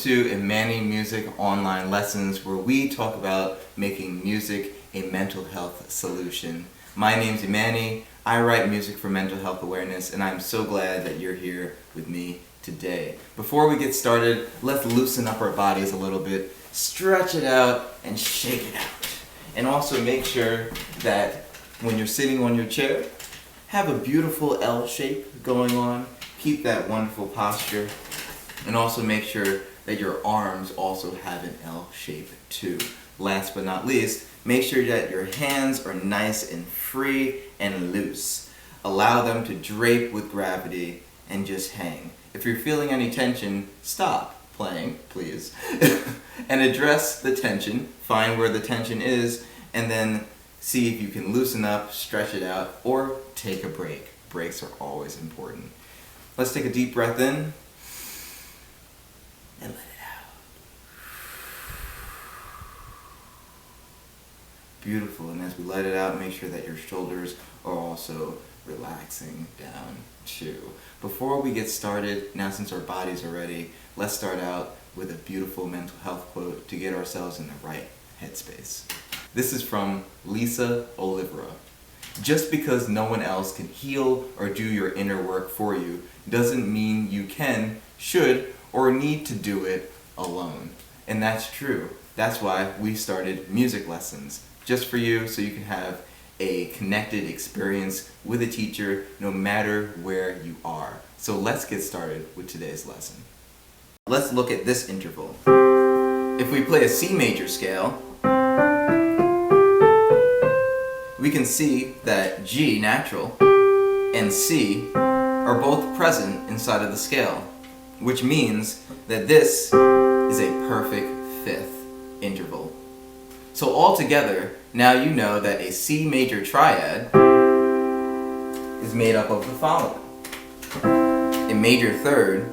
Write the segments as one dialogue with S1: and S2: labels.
S1: to Imanni Music Online Lessons, where we talk about making music a mental health solution. My name's Imanni. I write music for mental health awareness, and I'm so glad that you're here with me today. Before we get started, let's loosen up our bodies a little bit, stretch it out, and shake it out. And also make sure that when you're sitting on your chair, have a beautiful L shape going on. Keep that wonderful posture. And also make sure that your arms also have an L shape too. Last but not least, make sure that your hands are nice and free and loose. Allow them to drape with gravity and just hang. If you're feeling any tension, stop playing, please. And address the tension, find where the tension is, and then see if you can loosen up, stretch it out, or take a break. Breaks are always important. Let's take a deep breath in and let it out. Beautiful. And as we let it out, make sure that your shoulders are also relaxing down too. Before we get started, now since our bodies are ready, let's start out with a beautiful mental health quote to get ourselves in the right headspace. This is from Lisa Olivera. Just because no one else can heal or do your inner work for you doesn't mean you can, should, or need to do it alone. And that's true. That's why we started music lessons, just for you, so you can have a connected experience with a teacher no matter where you are. So let's get started with today's lesson. Let's look at this interval. If we play a C major scale, we can see that G, natural, and C are both present inside of the scale, which means that this is a perfect fifth interval. So altogether, now you know that a C major triad is made up of the following: a major third,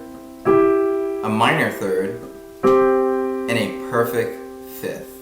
S1: a minor third, and a perfect fifth.